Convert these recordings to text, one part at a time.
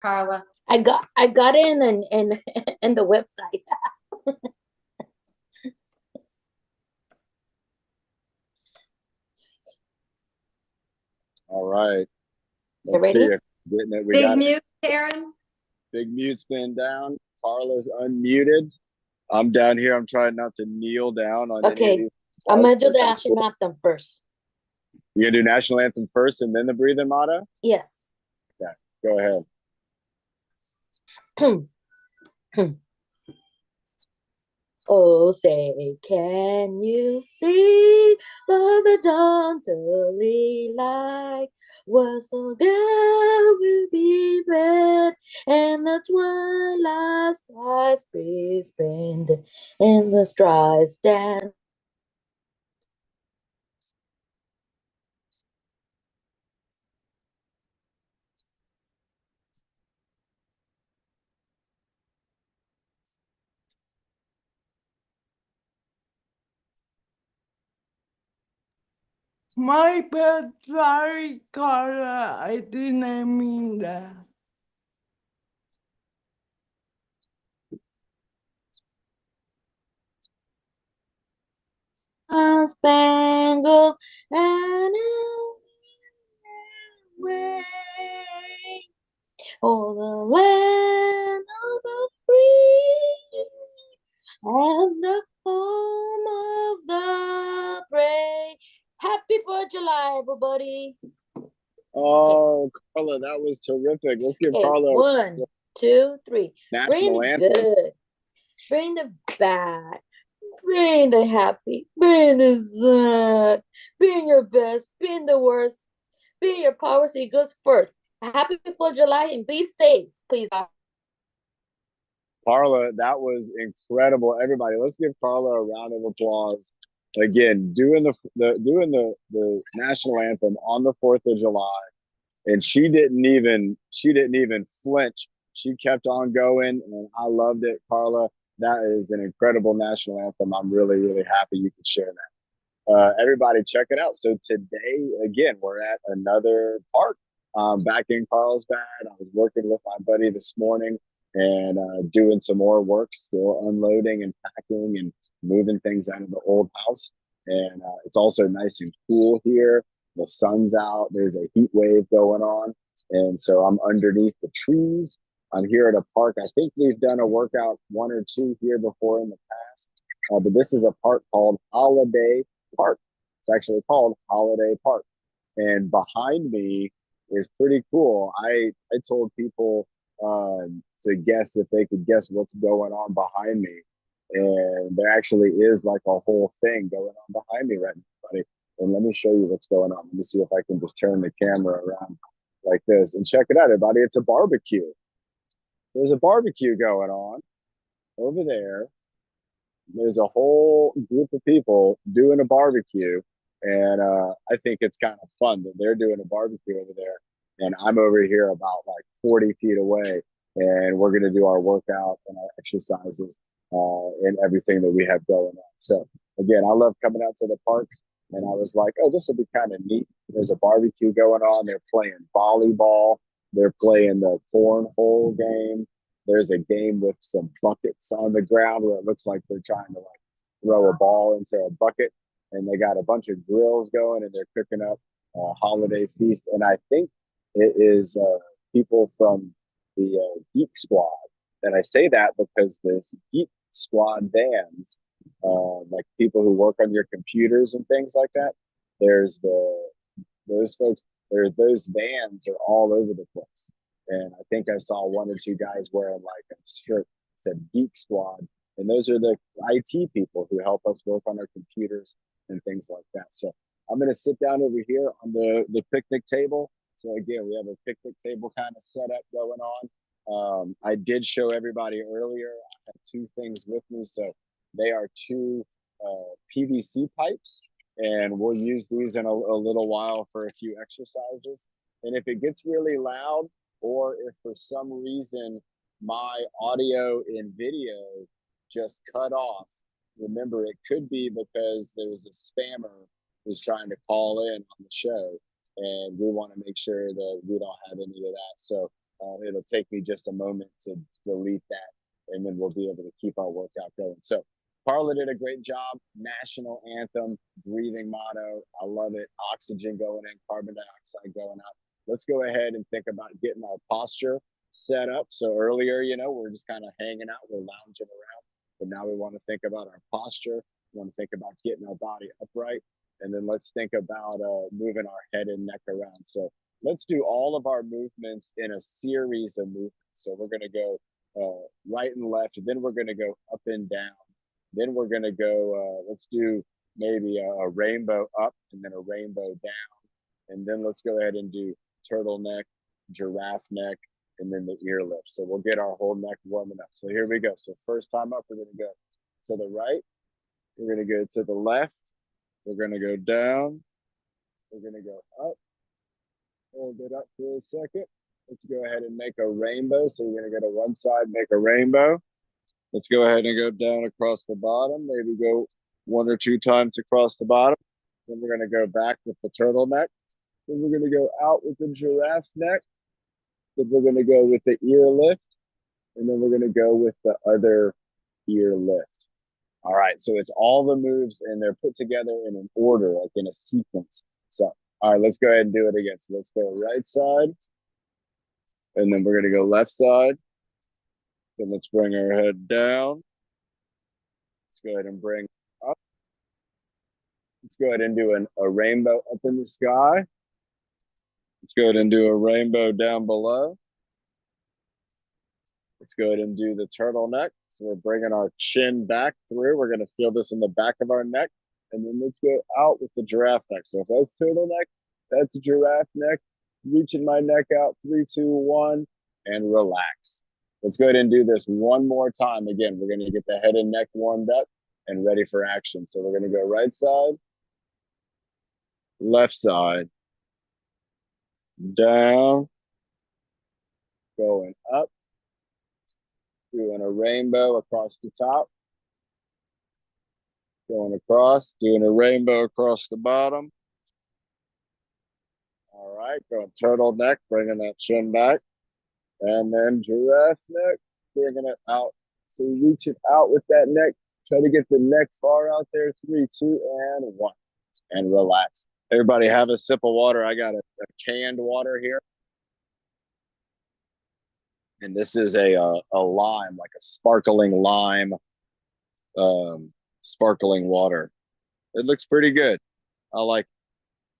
Carla. I got it in the website. All right. You Let's see ready? if we're getting it. We Big got it. mute, Karen. Big mute's been down. Carla's unmuted. I'm down here. I'm trying not to kneel down on any of Okay. these I'm gonna parts. do So the that's action cool. anthem first. You're gonna do national anthem first and then the breathing motto? Yes. Yeah, go ahead. Oh, say, can you see by the dawn's early light what so there will be red, and the twilight skies be spent, and the stars stand. My bad, sorry, Carla. I didn't mean that. Spangled and away. Oh, the land of the free and the home of the brave. Happy 4th of July, everybody. Oh, Carla, that was terrific. Let's give Okay, Carla one, two, three. Bring national the anthem. good, bring the bad, bring the happy, bring the sad, bring your best, bring the worst, bring your power so it goes first. Happy 4th of July and be safe, please. Carla, that was incredible. Everybody, let's give Carla a round of applause. Again, doing the national anthem on the 4th of July, and she didn't even flinch. She kept on going, and I loved it, Carla. That is an incredible national anthem. I'm really, really happy you could share that. Everybody, check it out. So today, again, we're at another park back in Carlsbad. I was working with my buddy this morning and doing some more work, still unloading and packing and moving things out of the old house. And it's also nice and cool here. The sun's out. There's a heat wave going on. And so I'm underneath the trees. I'm here at a park. I think we've done a workout one or two here before in the past. But this is a park called Holiday Park. It's actually called Holiday Park. And behind me is pretty cool. I told people to guess if they could guess what's going on behind me. And there actually is like a whole thing going on behind me right now, buddy. And let me show you what's going on. Let me see if I can just turn the camera around like this and check it out, everybody. It's a barbecue. There's a barbecue going on over there. There's a whole group of people doing a barbecue, and I think it's kind of fun that they're doing a barbecue over there, and I'm over here about like 40 feet away, and we're going to do our workout and our exercises and everything that we have going on. So again, I love coming out to the parks, and I was like, oh, this will be kind of neat. There's a barbecue going on. They're playing volleyball. They're playing the cornhole game. There's a game with some buckets on the ground where it looks like they're trying to like throw a ball into a bucket, and they got a bunch of grills going, and they're cooking up a holiday feast. And I think it is people from the Geek Squad. And I say that because there's Geek Squad vans, like people who work on your computers and things like that. There's those folks. Those vans are all over the place. And I think I saw one or two guys wearing like a shirt that said Geek Squad. And those are the IT people who help us work on our computers and things like that. So I'm going to sit down over here on the picnic table. So again, we have a picnic table kind of set up going on. I did show everybody earlier. I have two things with me. So they are two PVC pipes, and we'll use these in a little while for a few exercises. And if it gets really loud, or if for some reason my audio and video just cut off, remember it could be because there's a spammer who's trying to call in on the show, and we want to make sure that we don't have any of that. So It'll take me just a moment to delete that, and then we'll be able to keep our workout going. So Carla did a great job. National anthem, breathing motto. I love it. Oxygen going in, carbon dioxide going out. Let's go ahead and think about getting our posture set up. So earlier, we're just kind of hanging out, we're lounging around, but now we want to think about our posture. We want to think about getting our body upright, and then let's think about moving our head and neck around. So let's do all of our movements in a series of movements. So we're going to go right and left, then we're going to go up and down, then we're going to go, let's do maybe a rainbow up and then a rainbow down, and then let's go ahead and do turtleneck, giraffe neck, and then the ear lift. So we'll get our whole neck warming up. So here we go. So first time up, we're going to go to the right, we're going to go to the left, we're going to go down, we're going to go up, hold it up for a second. Let's go ahead and make a rainbow. So you're going to go to one side, make a rainbow. Let's go ahead and go down across the bottom. Maybe go 1 or 2 times across the bottom. Then we're going to go back with the turtleneck. Then we're going to go out with the giraffe neck. Then we're going to go with the ear lift. And then we're going to go with the other ear lift. All right, so it's all the moves and they're put together in an order, like in a sequence. So, all right, let's go ahead and do it again. So let's go right side. And then we're going to go left side. Then let's bring our head down. Let's go ahead and bring up. Let's go ahead and do a rainbow up in the sky. Let's go ahead and do a rainbow down below. Let's go ahead and do the turtleneck. So we're bringing our chin back through. We're going to feel this in the back of our neck. And then let's go out with the giraffe neck. So if that's turtleneck, that's giraffe neck. Reaching my neck out, 3, 2, 1, and relax. Let's go ahead and do this one more time. Again, we're going to get the head and neck warmed up and ready for action. So we're going to go right side, left side, down, going up, doing a rainbow across the top, going across, doing a rainbow across the bottom. All right, going turtleneck, bringing that chin back. And then giraffe neck, bringing it out. So reach it out with that neck. Try to get the neck far out there. 3, 2, and 1. And relax. Everybody have a sip of water. I got a canned water here. And this is a lime, like a sparkling lime, sparkling water. It looks pretty good. I like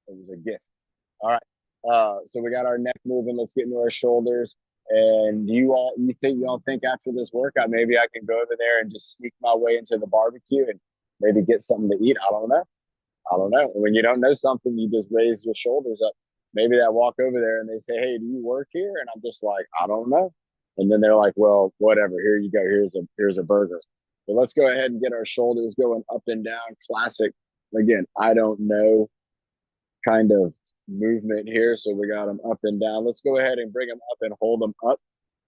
it. It was a gift. All right. So we got our neck moving. Let's get into our shoulders. And you think after this workout, maybe I can go over there and just sneak my way into the barbecue and maybe get something to eat? I don't know. When you don't know something, you just raise your shoulders up. Maybe I walk over there and they say, "Hey, do you work here?" And I'm just like, "I don't know." And then they're like, "Well, whatever. Here you go. Here's a burger." But let's go ahead and get our shoulders going up and down. Classic. Again, I don't know kind of movement here. So we got them up and down. Let's go ahead and bring them up and hold them up.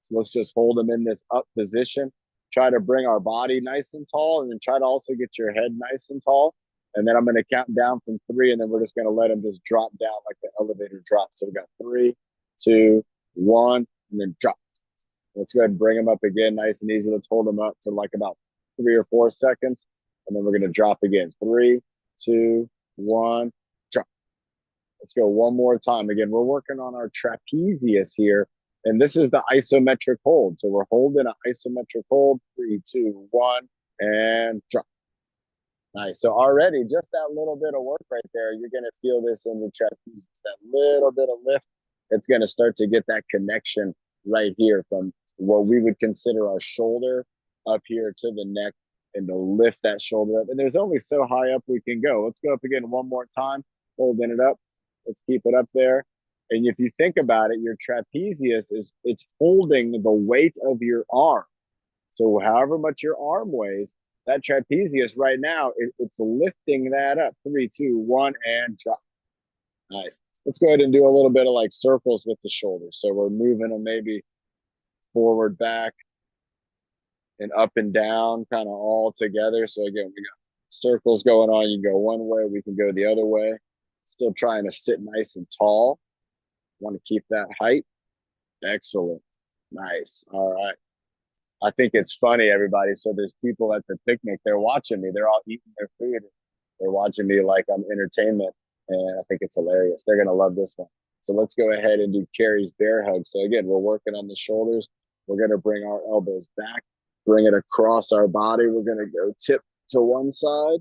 So let's just hold them in this up position. Try to bring our body nice and tall, and then try to also get your head nice and tall. And then I'm going to count down from 3, and then we're just going to let them just drop down like the elevator drop. So we got 3, 2, 1, and then drop. Let's go ahead and bring them up again, nice and easy. Let's hold them up for like about 3 or 4 seconds, and then we're going to drop again. 3, 2, 1, drop. Let's go one more time. Again, we're working on our trapezius here, and this is the isometric hold. So we're holding an isometric hold. 3, 2, 1, and drop. Nice. So already just that little bit of work right there, you're going to feel this in your trapezius, that little bit of lift. It's going to start to get that connection right here from what we would consider our shoulder up here to the neck, and to lift that shoulder up. And there's only so high up we can go. Let's go up again one more time, holding it up. Let's keep it up there. And if you think about it, your trapezius it's holding the weight of your arm. So however much your arm weighs, that trapezius right now, it's lifting that up. 3, 2, 1, and drop. Nice. Let's go ahead and do a little bit of like circles with the shoulders. So we're moving them maybe forward, back, and up and down, kind of all together. So again, we got circles going on. You can go one way, we can go the other way. Still trying to sit nice and tall. Want to keep that height. Excellent. Nice. All right. I think it's funny, everybody. So there's people at the picnic. They're watching me. They're all eating their food. They're watching me like I'm entertainment, and I think it's hilarious. They're gonna love this one. So let's go ahead and do Carrie's bear hug. So again, we're working on the shoulders. We're gonna bring our elbows back, bring it across our body. We're gonna go tip to one side,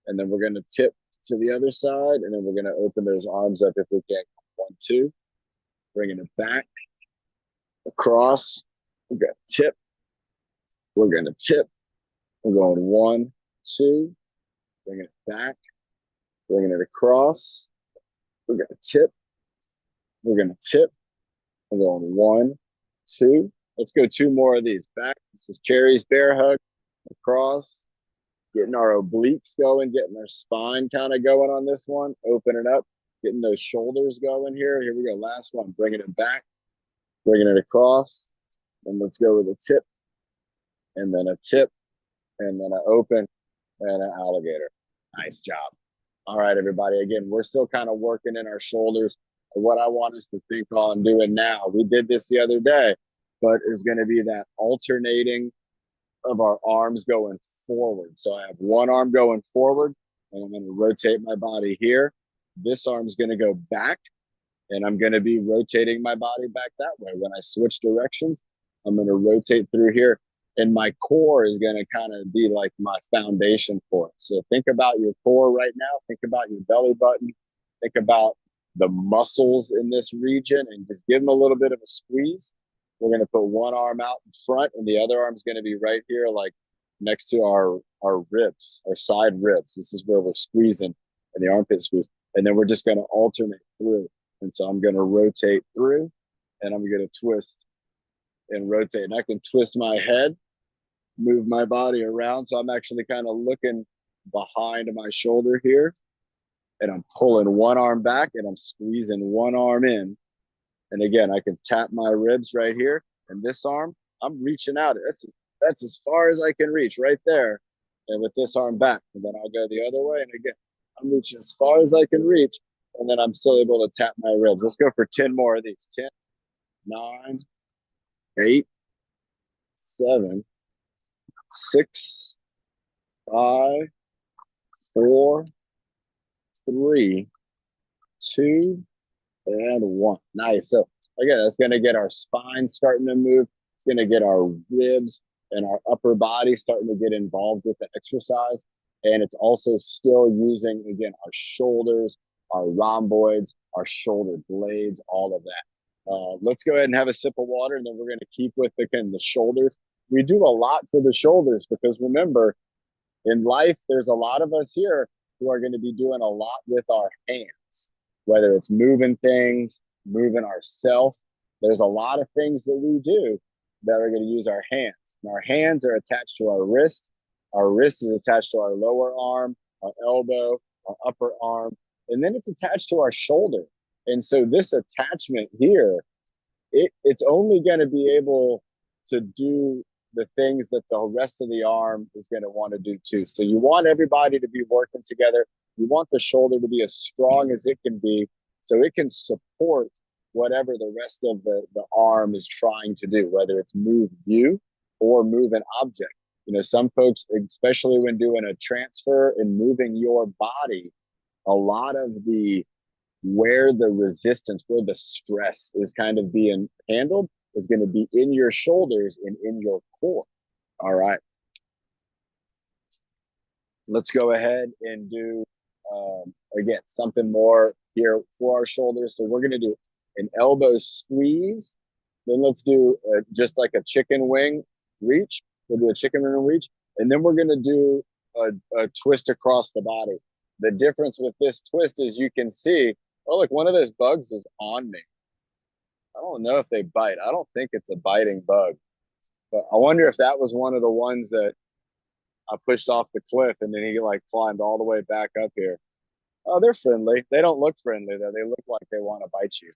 and then we're gonna tip to the other side, and then we're gonna open those arms up if we can. 1, 2, bringing it back across. We're gonna tip. We're gonna tip. We're going 1, 2, bringing it back, bringing it across. We're gonna tip. We're gonna tip. We're going 1, 2. Let's go 2 more of these. Back. This is Carrie's bear hug. Across. Getting our obliques going, getting our spine kind of going on this one. Open it up. Getting those shoulders going here. Here we go. Last one. Bringing it back. Bringing it across. And let's go with a tip. And then a tip. And then an open. And an alligator. Nice job. All right, everybody. Again, we're still kind of working in our shoulders. What I want us to think on doing now, we did this the other day, but is going to be that alternating of our arms going forward. So I have one arm going forward, and I'm going to rotate my body here. This arm's going to go back, and I'm going to be rotating my body back that way. When I switch directions, I'm going to rotate through here. And my core is going to kind of be like my foundation for it. So think about your core right now. Think about your belly button. Think about the muscles in this region and just give them a little bit of a squeeze. We're going to put one arm out in front and the other arm's going to be right here, like next to our ribs, our side ribs. This is where we're squeezing and the armpit squeeze. And then we're just going to alternate through. And so I'm going to rotate through and I'm going to twist and rotate. And I can twist my head, move my body around. So I'm actually kind of looking behind my shoulder here. And I'm pulling one arm back and I'm squeezing one arm in. And again, I can tap my ribs right here. And this arm, I'm reaching out. That's as far as I can reach right there. And with this arm back, and then I'll go the other way. And again, I'm reaching as far as I can reach. And then I'm still able to tap my ribs. Let's go for 10 more of these. 10, 9, 8, 7, 6, 5, 4, 3, 2, and 1. Nice. So again, that's going to get our spine starting to move. It's going to get our ribs and our upper body starting to get involved with the exercise. And it's also still using, again, our shoulders, our rhomboids, our shoulder blades, all of that. Let's go ahead and have a sip of water, and then we're going to keep with, again, the shoulders. We do a lot for the shoulders because remember, in life, there's a lot of us here who are going to be doing a lot with our hands, whether it's moving things, moving ourselves. There's a lot of things that we do that are going to use our hands. And our hands are attached to our wrist. Our wrist is attached to our lower arm, our elbow, our upper arm, and then it's attached to our shoulder. And so this attachment here, it's only going to be able to do the things that the rest of the arm is going to want to do too. So you want everybody to be working together. You want the shoulder to be as strong as it can be so it can support whatever the rest of the arm is trying to do, whether it's move you or move an object. You know, some folks, especially when doing a transfer and moving your body, a lot of where the resistance, where the stress is kind of being handled is going to be in your shoulders and in your core. All right. Let's go ahead and do, again, something more here for our shoulders. So we're going to do an elbow squeeze. Then let's do just like a chicken wing reach. We'll do a chicken wing reach. And then we're going to do a twist across the body. The difference with this twist is you can see, oh, look, one of those bugs is on me. I don't know if they bite. I don't think it's a biting bug. But I wonder if that was one of the ones that I pushed off the cliff and then he like climbed all the way back up here. Oh, they're friendly. They don't look friendly though. They look like they want to bite you.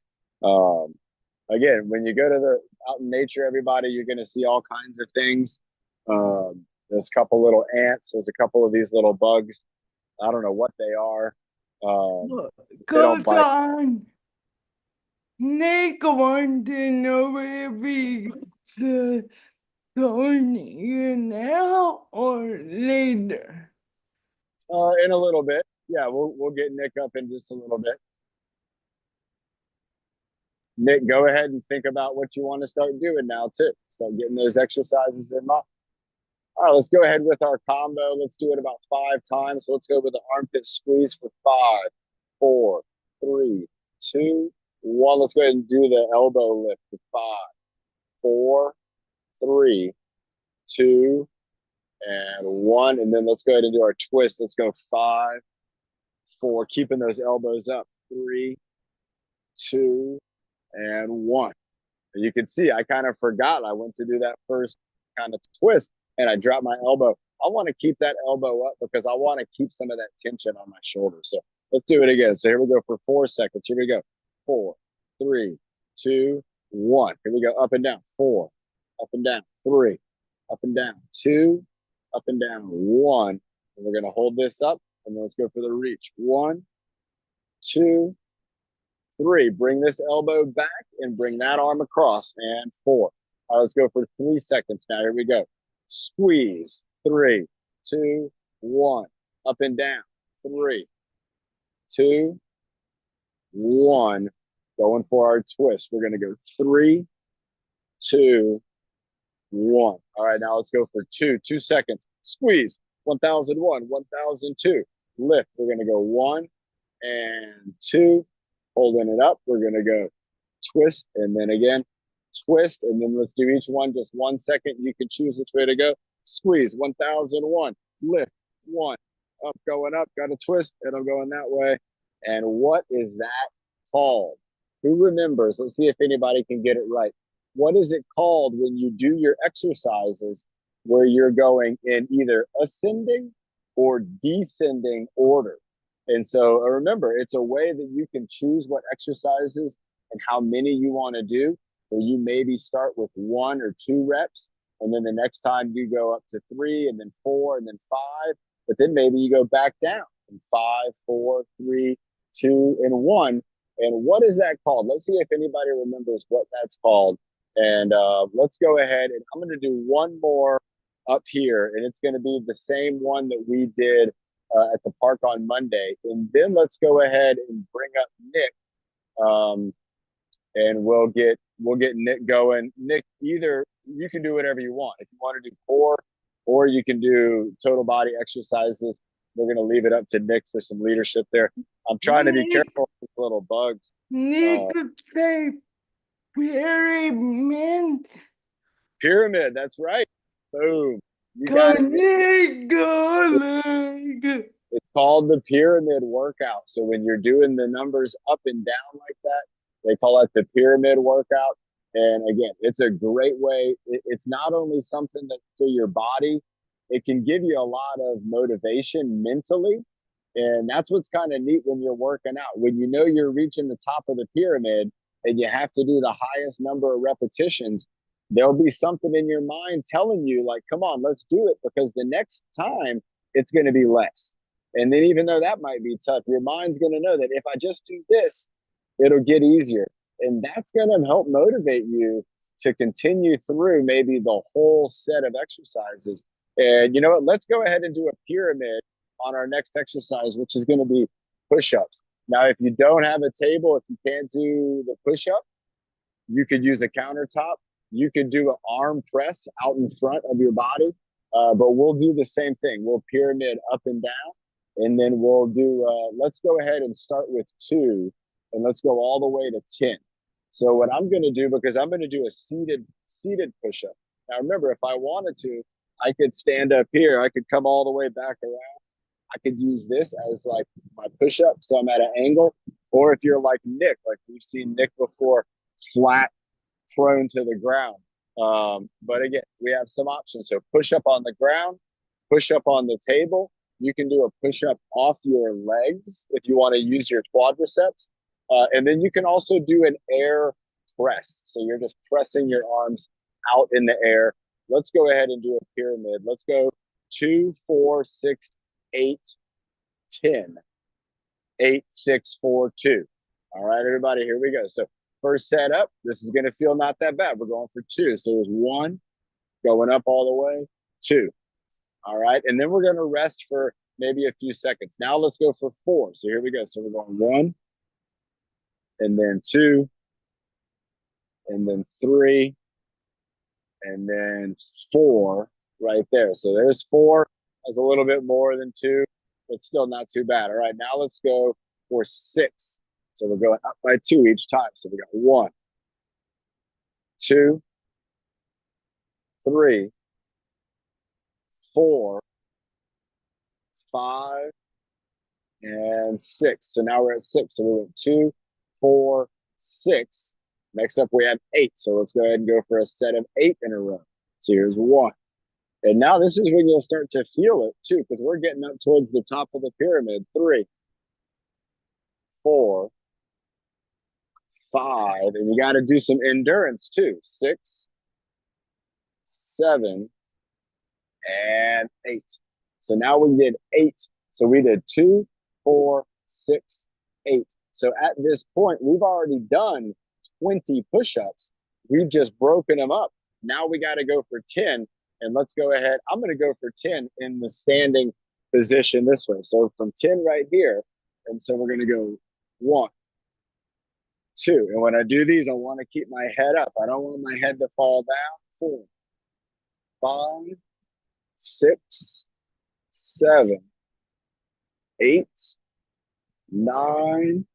Again, when you go to out in nature, everybody, you're going to see all kinds of things. There's a couple little ants. There's a couple of these little bugs. I don't know what they are. They don't Coach bite. on. Nick wants to know if he's Tony now or later. In a little bit. Yeah, we'll get Nick up in just a little bit. Nick, go ahead and think about what you want to start doing now too. Start getting those exercises in mind. All right, let's go ahead with our combo. Let's do it about 5 times. So let's go with the armpit squeeze for 5, 4, 3, 2, 1. Let's go ahead and do the elbow lift for 5, 4, 3, 2, and 1. And then let's go ahead and do our twist. Let's go 5, 4, keeping those elbows up. 3, 2, and 1. And you can see I kind of forgot. I went to do that first kind of twist and I dropped my elbow. I want to keep that elbow up because I want to keep some of that tension on my shoulder. So let's do it again. So here we go for 4 seconds. Here we go. 4, 3, 2, 1. Here we go. Up and down. 4, up and down. 3, up and down. 2, up and down. 1. And we're going to hold this up and then let's go for the reach. 1, 2, 3. Bring this elbow back and bring that arm across. And 4. All right, let's go for 3 seconds now. Here we go. Squeeze. 3, 2, 1. Up and down. 3, 2, 1. Going for our twist. We're going to go 3, 2, 1. All right, now let's go for 2 seconds. Squeeze. 1001, 1002. Lift. We're going to go 1 and 2. Holding it up. We're going to go twist and then again twist. And then let's do each one just 1 second. You can choose which way to go. Squeeze. 1001. Lift. 1. Up, going up. Got a twist. And I'm going that way. And what is that called? Who remembers? Let's see if anybody can get it right. What is it called when you do your exercises where you're going in either ascending or descending order? And so remember, it's a way that you can choose what exercises and how many you want to do. Or you maybe start with 1 or 2 reps, and then the next time you go up to 3, and then 4, and then 5. But then maybe you go back down and 5, 4, 3, 2, and 1. And what is that called? Let's see if anybody remembers what that's called. And let's go ahead and I'm going to do one more up here, and it's going to be the same one that we did at the park on Monday. And then let's go ahead and bring up Nick, and we'll get Nick going. Nick, either you can do whatever you want. If you want to do core, or you can do total body exercises. We're going to leave it up to Nick for some leadership there. I'm trying to be careful with little bugs. Nick say pyramid. Pyramid, that's right. Boom. You Go got it. Nick, go leg. It's called the pyramid workout. So when you're doing the numbers up and down like that, they call it the pyramid workout. And again, it's a great way. It's not only something that for your body, it can give you a lot of motivation mentally. And that's what's kind of neat when you're working out. When you know you're reaching the top of the pyramid and you have to do the highest number of repetitions, there'll be something in your mind telling you like, come on, let's do it, because the next time it's going to be less. And then even though that might be tough, your mind's going to know that if I just do this, it'll get easier. And that's going to help motivate you to continue through maybe the whole set of exercises. And you know what? Let's go ahead and do a pyramid on our next exercise, which is going to be push-ups. Now, if you don't have a table, if you can't do the push-up, you could use a countertop. You could do an arm press out in front of your body, but we'll do the same thing. We'll pyramid up and down, and then we'll do, let's go ahead and start with 2, and let's go all the way to 10. So what I'm going to do, because I'm going to do a seated push-up. Now, remember, if I wanted to, I could stand up here. I could come all the way back around. I could use this as like my push-up, so I'm at an angle. Or if you're like Nick, like we've seen Nick before, flat, prone to the ground. But again, we have some options. So push up on the ground, push up on the table. You can do a push up off your legs if you want to use your quadriceps. And then you can also do an air press. So you're just pressing your arms out in the air. Let's go ahead and do a pyramid. Let's go 2, 4, 6, 8, 10. 8, 6, 4, 2. All right, everybody, here we go. So first set up. This is going to feel not that bad. We're going for 2. So there's 1 going up all the way, 2. All right. And then we're going to rest for maybe a few seconds. Now let's go for 4. So here we go. So we're going 1 and then 2 and then 3 and then 4 right there. So there's 4. That's a little bit more than 2, but still not too bad. All right. Now let's go for 6. So we're going up by 2 each time. So we got 1, 2, 3, 4, 5, and 6. So now we're at 6. So we went 2, 4, 6. Next up, we have 8. So let's go ahead and go for a set of 8 in a row. So here's 1. And now this is when you'll start to feel it too, because we're getting up towards the top of the pyramid. 3, 4, 5. And you got to do some endurance too. 6, 7, and 8. So now we did 8. So we did 2, 4, 6, 8. So at this point, we've already done 20 push-ups. We've just broken them up. Now we got to go for 10. And let's go ahead. I'm going to go for 10 in the standing position this way. So from 10 right here. And so we're going to go 1, 2. And when I do these, I want to keep my head up. I don't want my head to fall down. 4, 5, 6, 7, 8, 9,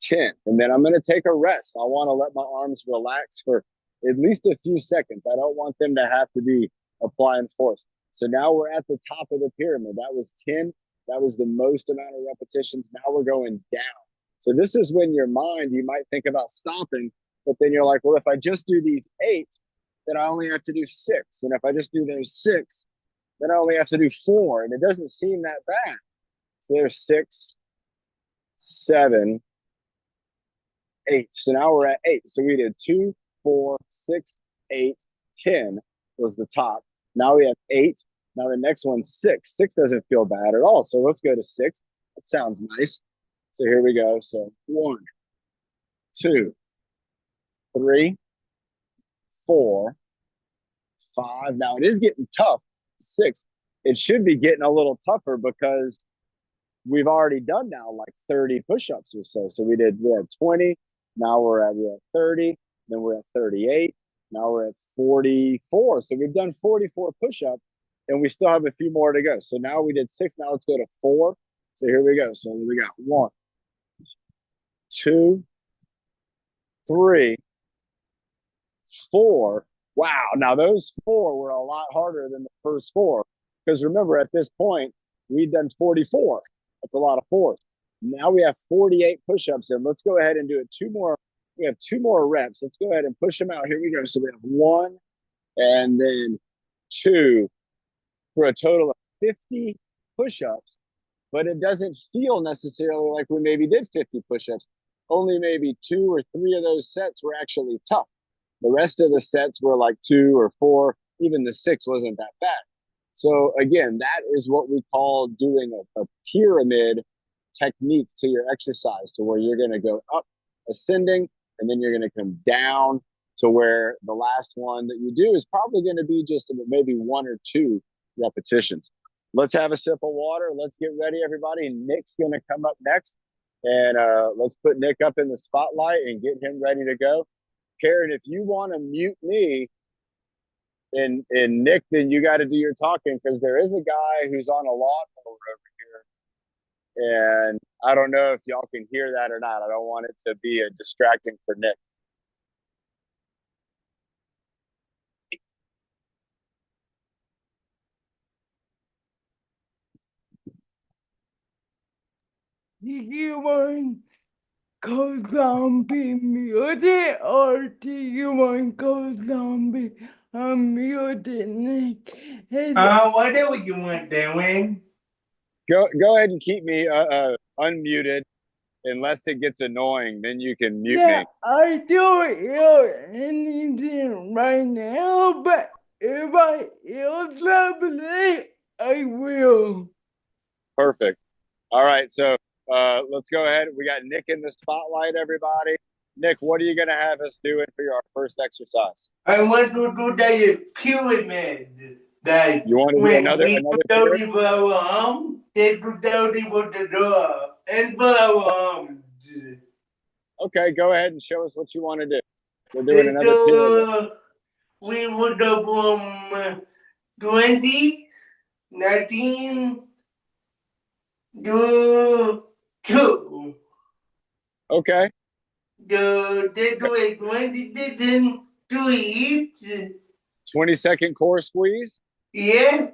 10. And then I'm going to take a rest. I want to let my arms relax for at least a few seconds. I don't want them to have to be applying force. So now we're at the top of the pyramid. That was 10. That was the most amount of repetitions. Now we're going down. So this is when your mind, you might think about stopping, but then you're like, well, if I just do these 8, then I only have to do 6. And if I just do those 6, then I only have to do 4. And it doesn't seem that bad. So there's 6, 7, 8. So now we're at 8. So we did 2, 4, 6, 8, 10 was the top. Now we have 8. Now the next one's 6. 6 doesn't feel bad at all. So let's go to 6. That sounds nice. So here we go. So 1, 2, 3, 4, 5. Now it is getting tough. 6. It should be getting a little tougher because we've already done now like 30 push-ups or so. So we had 20. Now we're at 30. Then we're at 38. Now we're at 44. So we've done 44 push-ups and we still have a few more to go. So now we did 6. Now let's go to 4. So here we go. So we got 1, 2, 3, 4. Wow. Now those 4 were a lot harder than the first 4. Because remember, at this point, we've done 44. That's a lot of 4s. Now we have 48 push-ups and let's go ahead and do it 2 more. We have 2 more reps. Let's go ahead and push them out. Here we go. So we have 1 and then 2 for a total of 50 push-ups. But it doesn't feel necessarily like we maybe did 50 push-ups. Only maybe 2 or 3 of those sets were actually tough. The rest of the sets were like 2 or 4. Even the 6 wasn't that bad. So again, that is what we call doing a pyramid technique to your exercise, to where you're going to go up ascending and then you're going to come down to where the last one that you do is probably going to be just maybe 1 or 2 repetitions. Let's have a sip of water. Let's get ready, everybody. Nick's going to come up next, and let's put Nick up in the spotlight and get him ready to go. Karen, if you want to mute me and Nick, then you got to do your talking, because there is a guy who's on a lawnmower over here, and I don't know if y'all can hear that or not. I don't want it to be distracting for Nick. Digimon Go Zombie muted, or Digimon Go Zombie unmuted, Nick? What are you want doing? Go ahead and keep me unmuted unless it gets annoying. Then you can mute Yeah, me. I don't hear anything right now, but if I hear something, I will. Perfect. All right, so let's go ahead. We got Nick in the spotlight, everybody. Nick, what are you going to have us doing for our first exercise? I want to do the pyramid. Like You want to do when another we do pyramid? dirty for our arm, they do dirty with the door and for our arms. Okay, go ahead and show us what you want to do. We're doing They another pyramid. do, we would have 20, 19, do 2. Okay, They do a 20, didn't do it. 20-second core squeeze. Yeah,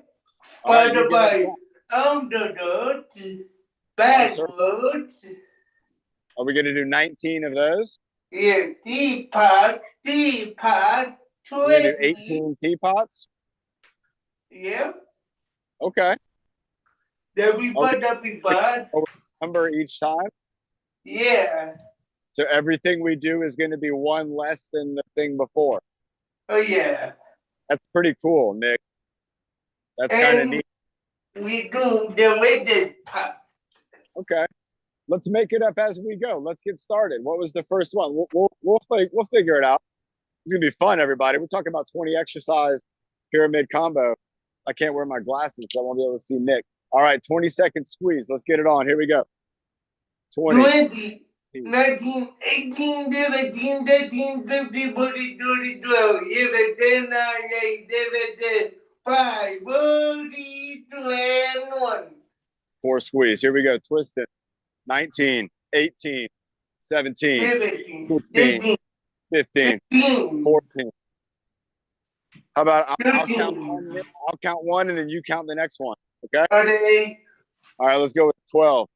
All right, you followed get us by going. underdot, Sir. backwards, Are we going to do 19 of those? yeah, teapot, We're going to do 20, 18 teapots. yeah, Okay. then we Are put up the bud, we number each time? yeah, So everything we do is going to be one less than the thing before. oh yeah, That's pretty cool, Nick. That's kind of and neat. we do the weighted part. Okay. Let's make it up as we go. Let's get started. What was the first one? We'll figure it out. It's gonna be fun, everybody. We're talking about 20 exercise pyramid combo. I can't wear my glasses, so I won't be able to see Nick. All right, 20-second squeeze. Let's get it on. Here we go. 20. 20, 19, 18, 17, 13, 15, 14, 20, 12, 11, 10, 9, 8, 7, 5, 4, 3, 2, and 1. 4 squeeze. Here we go. Twist it. 19, 18, 17, 17, 16, 18, 15, 15, 14. How about I'll 13. count one, Nick. I'll count one, and then you count the next one. Okay. Okay. All right, let's go with 12,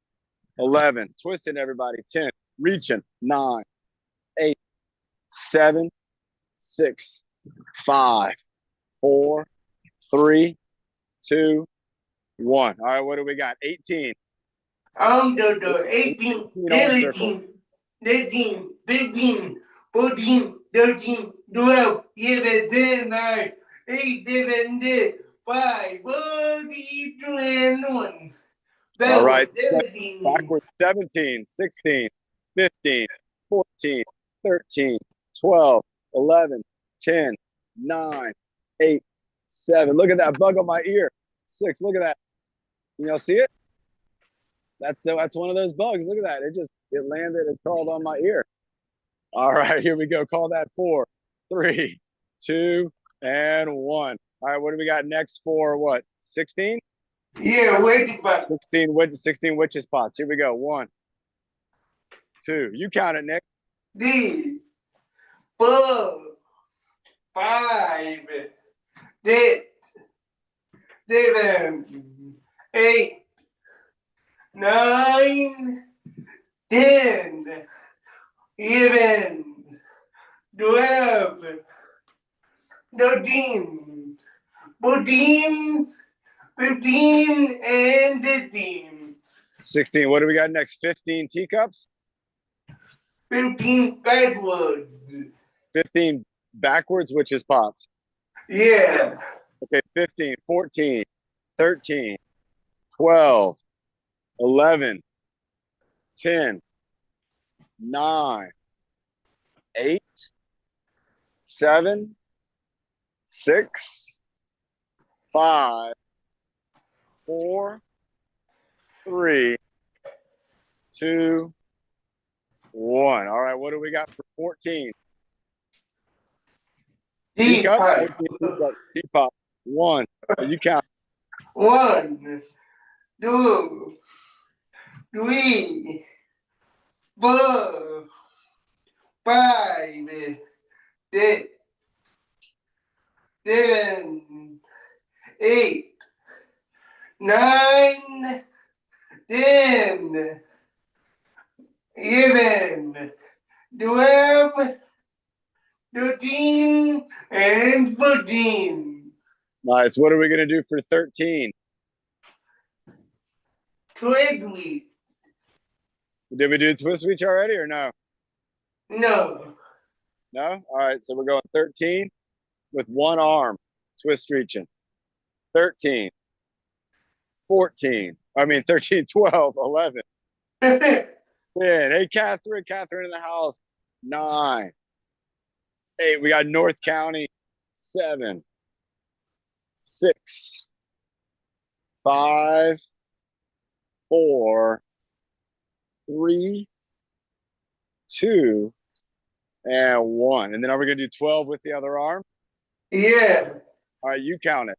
11, twisting everybody, 10, reaching, 9, 8, 7, 6, 5, 4, 3, 2, 1. All right, what do we got? 18. The 18, 17, 18, 15, 14, 13, 12, 11, 10, 9, 8, 7, 5, 4, 3, 2, and 1. All right, 17. backwards, 17, 16, 15, 14, 13, 12, 11, 10, 9, 8, 7. Look at that bug on my ear. 6, look at that. Can y'all see it? That's one of those bugs. Look at that. It landed and crawled on my ear. All right, here we go. Call that 4, 3, 2, and 1. All right, what do we got next for what? 16? Yeah, wait, but 16 witches pots. Here we go. 1, 2. You count it, Nick. 3, 4, 5, 6, 7, 8, 9, 10, 11, 12, 13, 14, 15, and 16. 16. What do we got next? 15 teacups? 15 backwards. 15 backwards witches pots. Yeah. Okay, 15, 14, 13, 12, 11, 10, 9, 8, 7, 6, 5, 4, 3, 2, 1. All right, what do we got for 14? Teacup? 14 teapot. 1. You count. 1, 2, 3, 4, 5, 6, 7, 8, 9, 10, 11, 12, 13, and 14. Nice. What are we going to do for 13? Twig. Did we do twist reach already or no? No. No? All right, so we're going 13 with one arm, twist reaching. 13, 14, 13, 12, 11, 10. Hey, Catherine in the house. 9, 8. We got North County. 7, 6, 5, 4, 3, 2, and 1. And then are we going to do 12 with the other arm? Yeah. All right, you count it.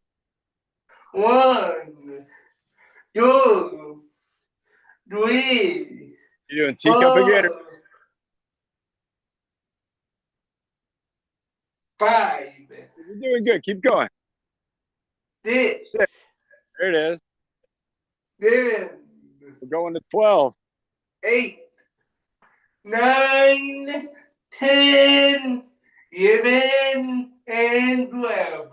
1, 2, 3, You're doing teacup again? 4, 5, You're doing good. Keep going. 6, 6. There it is. 7, We're going to 12. 8, 9, 10, 11, and 12.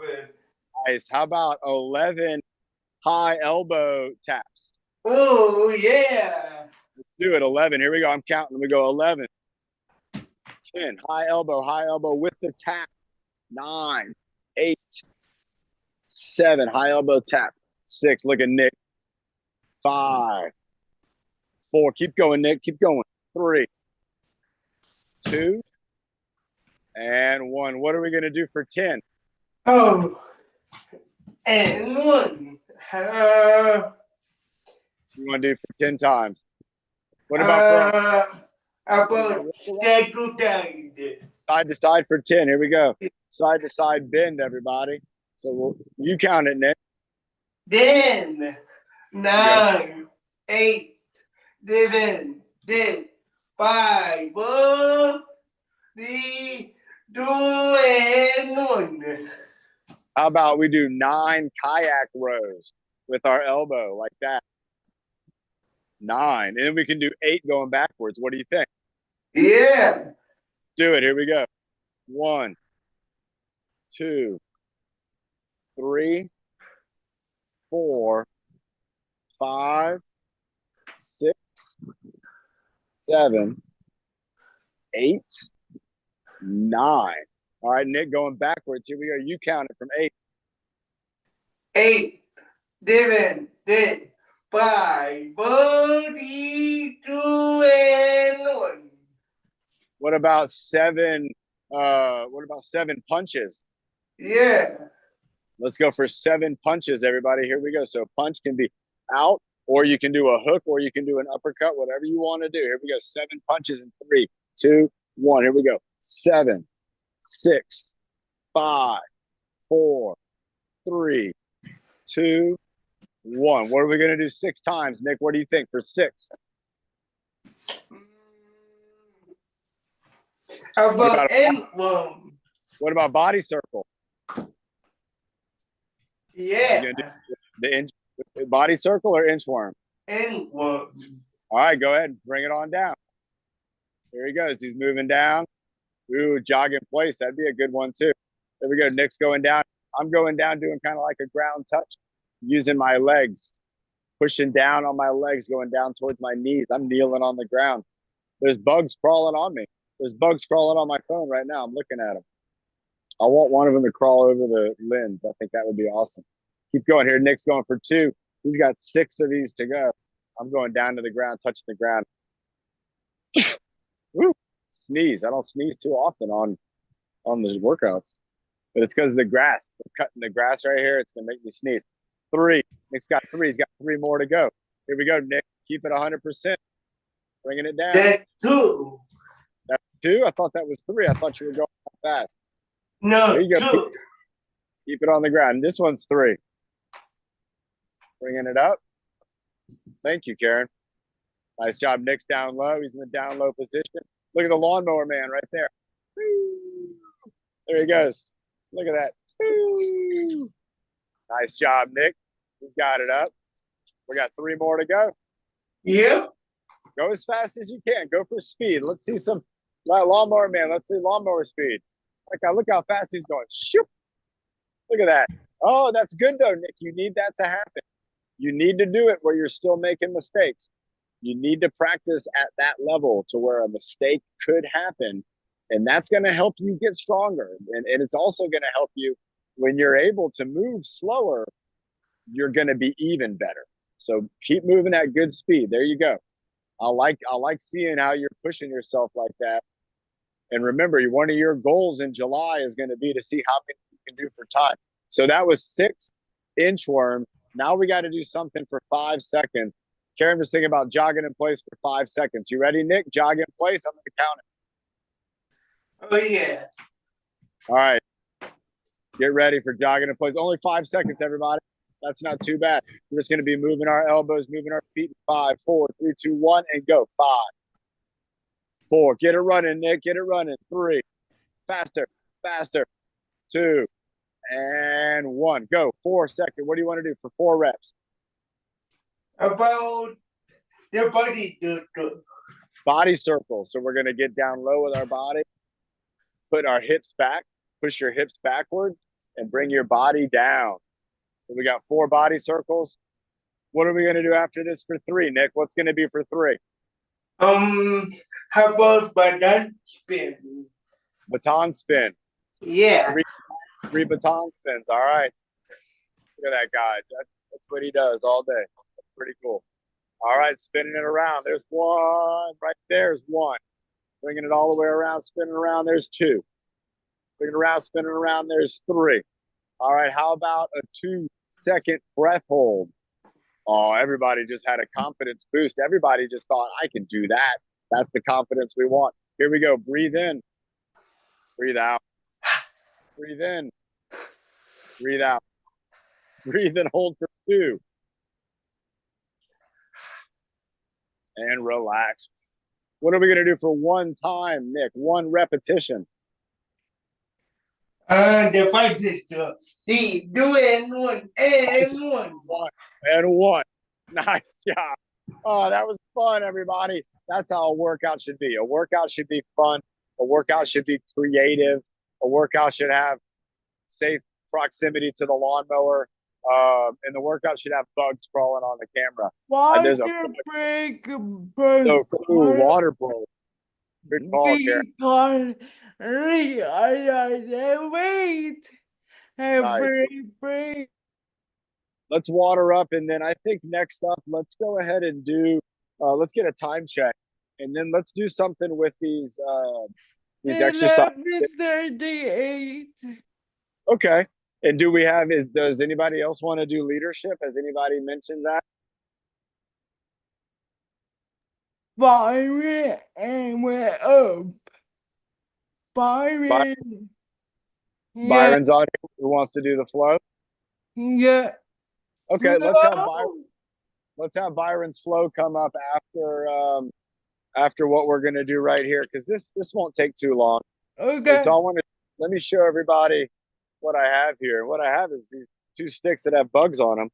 Nice. How about 11 high elbow taps? Oh, yeah. Let's do it. 11. Here we go. I'm counting. We go 11, 10. High elbow with the tap. 9, 8, 7. High elbow tap. 6. Look at Nick. 5, 4. Keep going, Nick. Keep going. 3, 2, and 1. What are we going to do for 10? Oh, and 1. You want to do for 10 times? What about for About side to side. side to side for 10? Here we go. Side to side bend, everybody. So you count it, Nick. 10, 9, 8, 7, 6, 5, 4, 3, 2, and 1. How about we do 9 kayak rows with our elbow like that? 9. And then we can do 8 going backwards. What do you think? Yeah. Do it. Here we go. 1, 2, 3, 4, 5, 6, 7, 8, 9. All right, Nick, going backwards. Here we go. You count it from 8. 8, 7, 6, 5, 4, 3, 2, and 1. What about 7? What about 7 punches? Yeah. Let's go for 7 punches, everybody. Here we go. So punch can be out, or you can do a hook, or you can do an uppercut, whatever you want to do. Here we go. 7 punches in 3, 2, 1. Here we go. 7, 6, 5, 4, 3, 2, 1. What are we going to do 6 times, Nick? What do you think for 6? About and 1. What about body circle? Yeah. You gonna do the inch body circle or inchworm? And 1. All right, go ahead and bring it on down. Here he goes. He's moving down. Ooh, jog in place. That'd be a good one too. There we go. Nick's going down. I'm going down doing kind of like a ground touch, using my legs, pushing down on my legs, going down towards my knees. I'm kneeling on the ground. There's bugs crawling on me. There's bugs crawling on my phone right now. I'm looking at them. I want one of them to crawl over the lens. I think that would be awesome. Keep going here. Nick's going for 2. He's got 6 of these to go. I'm going down to the ground, touching the ground. Woo. Sneeze. I don't sneeze too often on the workouts, but it's because of the grass. I'm cutting the grass right here. It's gonna make me sneeze. 3. Nick's got 3. He's got 3 more to go. Here we go, Nick. Keep it 100%. Bringing it down. That's 2. That's 2. I thought that was 3. I thought you were going fast. No, There you go. 2. Keep it on the ground. This one's 3. Bringing it up. Thank you, Karen. Nice job. Nick's down low. He's in the down low position. Look at the lawnmower man right there. There he goes. Look at that. Nice job, Nick. He's got it up. We got 3 more to go. Yeah. Go as fast as you can. Go for speed. Let's see some lawnmower man. Let's see lawnmower speed. Look how fast he's going. Shoop. Look at that. Oh, that's good though, Nick. You need that to happen. You need to do it where you're still making mistakes. You need to practice at that level to where a mistake could happen. And that's going to help you get stronger. And it's also going to help you when you're able to move slower, you're going to be even better. So keep moving at good speed. There you go. I like seeing how you're pushing yourself like that. And remember, one of your goals in July is going to be to see how many you can do for time. So that was 6 inchworm. Now we got to do something for 5 seconds. Karen was thinking about jogging in place for 5 seconds. You ready, Nick? Jog in place. I'm going to count it. Oh yeah. All right. Get ready for jogging in place. Only 5 seconds, everybody. That's not too bad. We're just going to be moving our elbows, moving our feet. 5, 4, 3, 2, 1, and go. 5, 4. Get it running, Nick. Get it running. 3. Faster, faster. 2, and 1. Go. 4 seconds. What do you want to do for 4 reps? About the body circle. Body circle. So we're going to get down low with our body, put our hips back, push your hips backwards, and bring your body down. So we got 4 body circles. What are we going to do after this for 3, Nick? What's going to be for 3? How about baton spin? Baton spin. Yeah. 3 baton spins. All right. Look at that guy. That's what he does all day. That's pretty cool. All right, spinning it around. There's 1. Right there's 1. Bringing it all the way around, spinning around. There's 2. Bringing it around, spinning around. There's 3. All right, how about a 2-second breath hold? Oh, everybody just had a confidence boost. Everybody just thought, I can do that. That's the confidence we want. Here we go. Breathe in. Breathe out. Breathe in. Breathe out. Breathe and hold for 2. And relax. What are we going to do for 1 time, Nick? 1 repetition. The 5 sister. See, do it and 1 and 1. 1 and 1. Nice job. Oh, that was fun, everybody. That's how a workout should be. A workout should be fun. A workout should be creative. A workout should have safe proximity to the lawnmower. And the workout should have bugs crawling on the camera. There's a break so cool water bowl. Good call, Karen. Wait. Nice. Break. Let's water up, and then I think next up, let's go ahead and do. Let's get a time check, and then let's do something with these exercises. 11:38. Okay. And do we have? Does anybody else want to do leadership? Has anybody mentioned that? Byron and we're up. Byron. Yeah. Byron's on here. Who wants to do the flow? Yeah. Okay, let's have Byron's flow come up after what we're gonna do right here, because this won't take too long. Okay. And so let me show everybody what I have here. What I have is these 2 sticks that have bugs on them,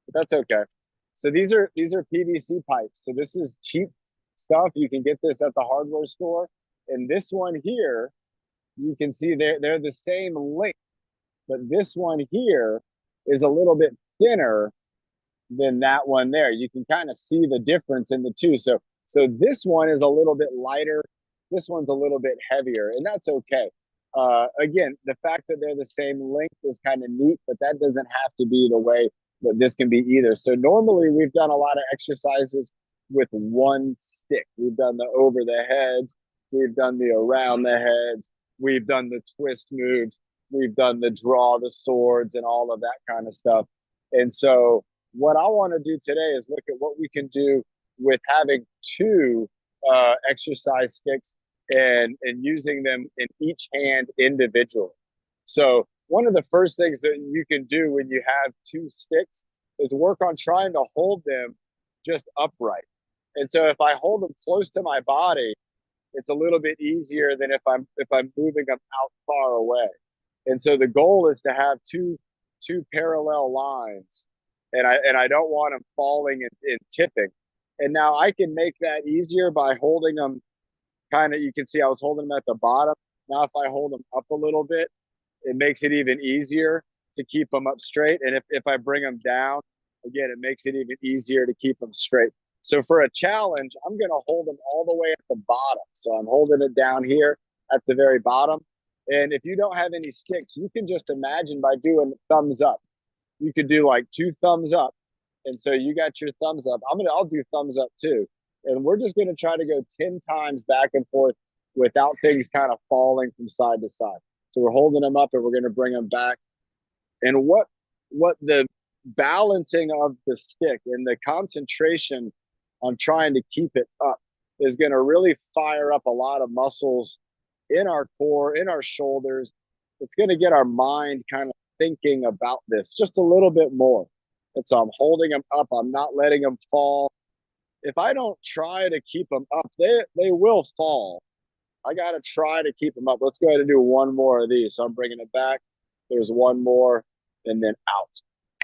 but that's okay. So these are PVC pipes. So this is cheap stuff. You can get this at the hardware store. And this one here, you can see they're the same length, but this one here is a little bit thinner than that one there. You can kind of see the difference in the 2. So this one is a little bit lighter. This one's a little bit heavier, and that's okay. Again, the fact that they're the same length is kind of neat, but that doesn't have to be the way that this can be either. So normally we've done a lot of exercises with 1 stick. We've done the over the heads. We've done the around the heads. We've done the twist moves. We've done the draw the swords and all of that kind of stuff. And so what I want to do today is look at what we can do with having 2 exercise sticks and using them in each hand individually. So one of the first things that you can do when you have 2 sticks is work on trying to hold them just upright. And so if I hold them close to my body, it's a little bit easier than if I'm moving them out far away. And so the goal is to have two parallel lines, and I don't want them falling and tipping. And now I can make that easier by holding them kind of, you can see I was holding them at the bottom. Now if I hold them up a little bit, it makes it even easier to keep them up straight. And if I bring them down, again, it makes it even easier to keep them straight. So for a challenge, I'm going to hold them all the way at the bottom. So I'm holding it down here at the very bottom. And if you don't have any sticks, you can just imagine by doing thumbs up. You could do like 2 thumbs up. And so you got your thumbs up. I'll do thumbs up too. And we're just going to try to go 10 times back and forth without things kind of falling from side to side. So we're holding them up and we're going to bring them back. And what the balancing of the stick and the concentration on trying to keep it up is going to really fire up a lot of muscles in our core, in our shoulders. It's going to get our mind kind of thinking about this just a little bit more. And so I'm holding them up. I'm not letting them fall. If I don't try to keep them up, they will fall. I got to try to keep them up. Let's go ahead and do one more of these. So I'm bringing it back. There's one more and then out.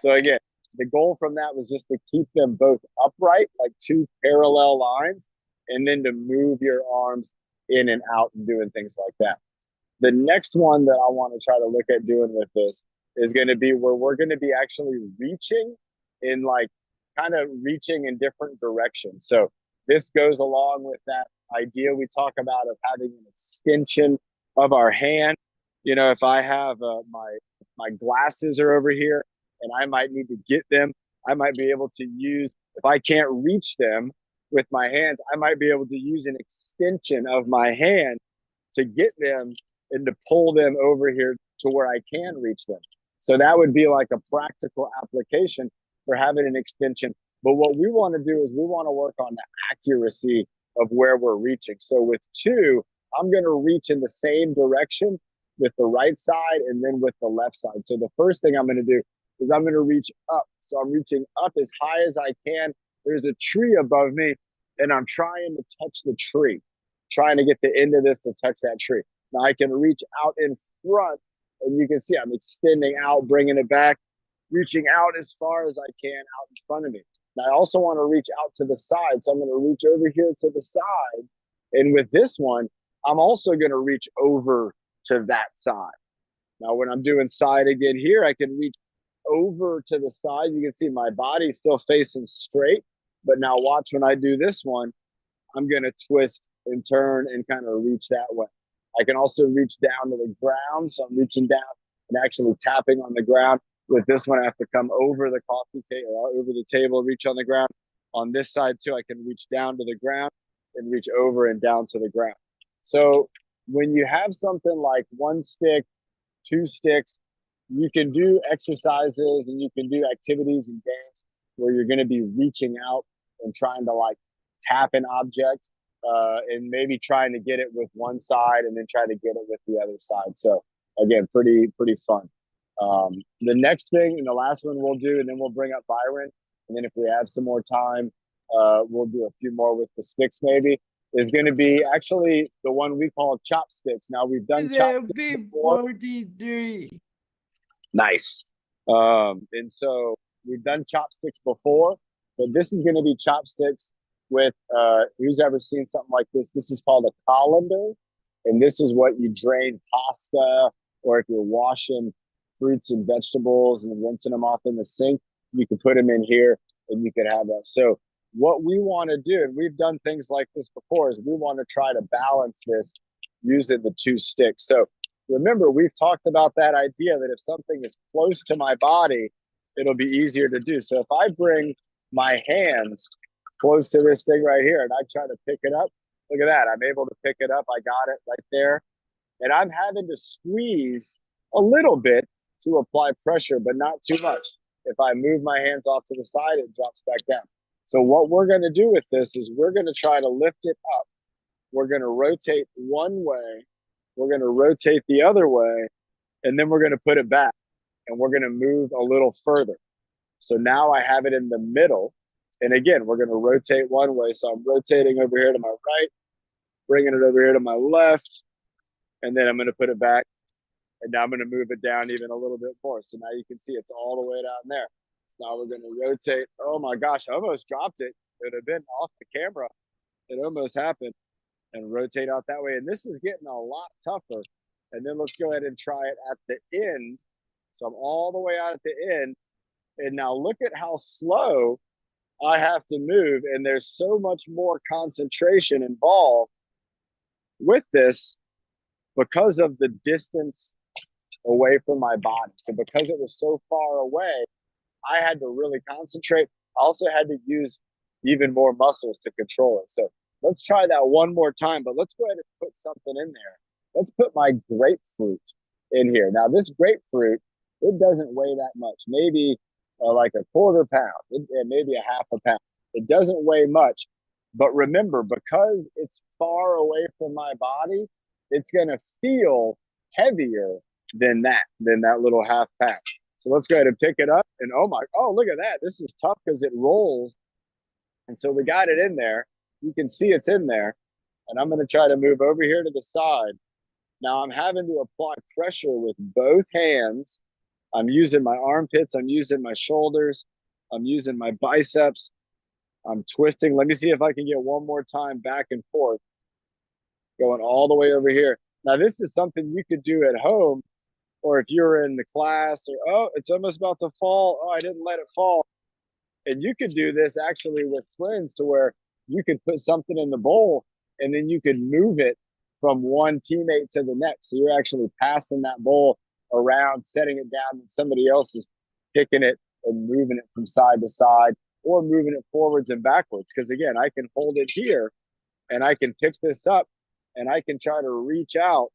So again, the goal from that was just to keep them both upright, like two parallel lines, and then to move your arms in and out and doing things like that. The next one that I want to try to look at doing with this is going to be where we're going to be actually reaching in like kind of reaching in different directions. So this goes along with that idea we talk about of having an extension of our hand. You know, if I have my glasses are over here and I might need to get them, I might be able to use, if I can't reach them with my hands, I might be able to use an extension of my hand to get them and to pull them over here to where I can reach them. So that would be like a practical application for having an extension. But what we want to do is we want to work on the accuracy of where we're reaching. So with two, I'm going to reach in the same direction with the right side and then with the left side. So the first thing I'm going to do is I'm going to reach up. So I'm reaching up as high as I can. There's a tree above me and I'm trying to touch the tree, trying to get the end of this to touch that tree. Now I can reach out in front and you can see I'm extending out, bringing it back, reaching out as far as I can out in front of me. And I also want to reach out to the side. So I'm going to reach over here to the side. And with this one, I'm also going to reach over to that side. Now, when I'm doing side again here, I can reach over to the side. You can see my body's still facing straight. But now watch when I do this one, I'm going to twist and turn and kind of reach that way. I can also reach down to the ground. So I'm reaching down and actually tapping on the ground. With this one, I have to come over the coffee table, over the table, reach on the ground. On this side too, I can reach down to the ground and reach over and down to the ground. So when you have something like one stick, two sticks, you can do exercises and you can do activities and games where you're going to be reaching out and trying to like tap an object and maybe trying to get it with one side and then try to get it with the other side. So again, pretty fun. The next thing and the last one we'll do, and then we'll bring up Byron. And then if we have some more time, we'll do a few more with the sticks maybe, is going to be actually the one we call chopsticks. Now we've done chopsticks before. 43. Nice. And so we've done chopsticks before, but this is going to be chopsticks with, who's ever seen something like this? This is called a colander. And this is what you drain pasta, or if you're washing fruits and vegetables and rinsing them off in the sink, you can put them in here and you could have that. So what we want to do, and we've done things like this before, is we want to try to balance this using the two sticks. So remember, we've talked about that idea that if something is close to my body, it'll be easier to do. So if I bring my hands close to this thing right here and I try to pick it up, look at that. I'm able to pick it up. I got it right there. And I'm having to squeeze a little bit to apply pressure, but not too much. If I move my hands off to the side, it drops back down. So what we're going to do with this is we're going to try to lift it up. We're going to rotate one way. We're going to rotate the other way. And then we're going to put it back. And we're going to move a little further. So now I have it in the middle. And again, we're going to rotate one way. So I'm rotating over here to my right, bringing it over here to my left. And then I'm going to put it back. And now I'm going to move it down even a little bit more. So now you can see it's all the way down there. So now we're going to rotate. Oh my gosh, I almost dropped it. It would have been off the camera. It almost happened. And rotate out that way. And this is getting a lot tougher. And then let's go ahead and try it at the end. So I'm all the way out at the end. And now look at how slow I have to move. And there's so much more concentration involved with this because of the distance away from my body. So because it was so far away, I had to really concentrate. I also had to use even more muscles to control it. So Let's try that one more time, but let's go ahead and put something in there. Let's put my grapefruit in here. Now, this grapefruit, it doesn't weigh that much, maybe like a quarter pound, maybe a half a pound. It doesn't weigh much. But remember, because it's far away from my body, it's going to feel heavier than that little half pound. So let's go ahead and pick it up. And oh, look at that. This is tough because it rolls. And so we got it in there. You can see it's in there. And I'm going to try to move over here to the side. Now I'm having to apply pressure with both hands. I'm using my armpits. I'm using my shoulders. I'm using my biceps. I'm twisting. Let me see if I can get one more time back and forth. Going all the way over here. Now this is something you could do at home, or if you're in the class, or, oh, it's almost about to fall. Oh, I didn't let it fall. And you could do this actually with friends to where you could put something in the bowl and then you could move it from one teammate to the next. So you're actually passing that bowl around, setting it down, and somebody else is picking it and moving it from side to side or moving it forwards and backwards. Because again, I can hold it here and I can pick this up and I can try to reach out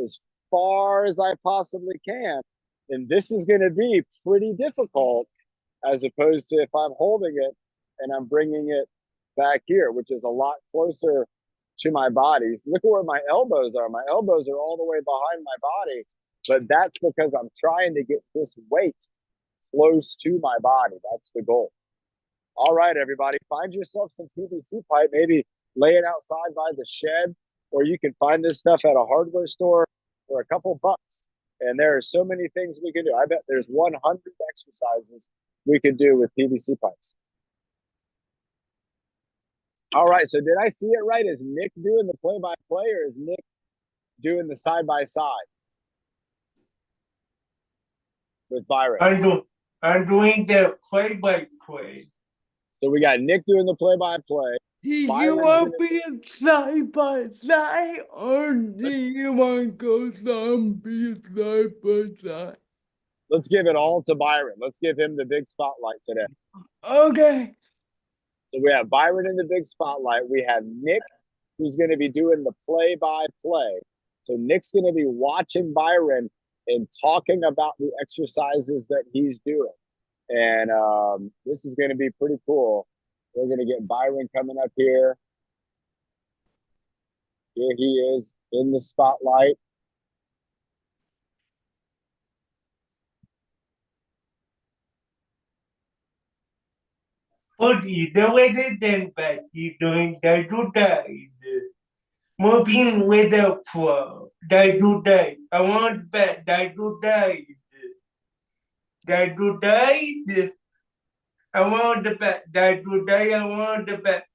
as far as I possibly can. And this is going to be pretty difficult as opposed to if I'm holding it and I'm bringing it back here, which is a lot closer to my body. Look at where my elbows are. My elbows are all the way behind my body, but that's because I'm trying to get this weight close to my body. That's the goal. All right, everybody, find yourself some PVC pipe, maybe lay it outside by the shed, or you can find this stuff at a hardware store for a couple bucks. And there are so many things we can do. I bet there's 100 exercises we could do with PVC pipes. All right, so did I see it right? Is Nick doing the play-by-play or is Nick doing the side-by-side with Byron? I'm doing the play-by-play. So we got Nick doing the play-by-play. Do you Byron's want to be side by side or do you want to go zombie side by side? Let's give it all to Byron. Let's give him the big spotlight today. Okay. So we have Byron in the big spotlight. We have Nick, who's going to be doing the play-by-play. So Nick's going to be watching Byron and talking about the exercises that he's doing. And this is going to be pretty cool. We're going to get Byron coming up here. Here he is in the spotlight. But you know it then, but you doing that to that. Moving with the flow. That to that. I want that. That to that. That to that. I want the bet. That to that. I want the bet.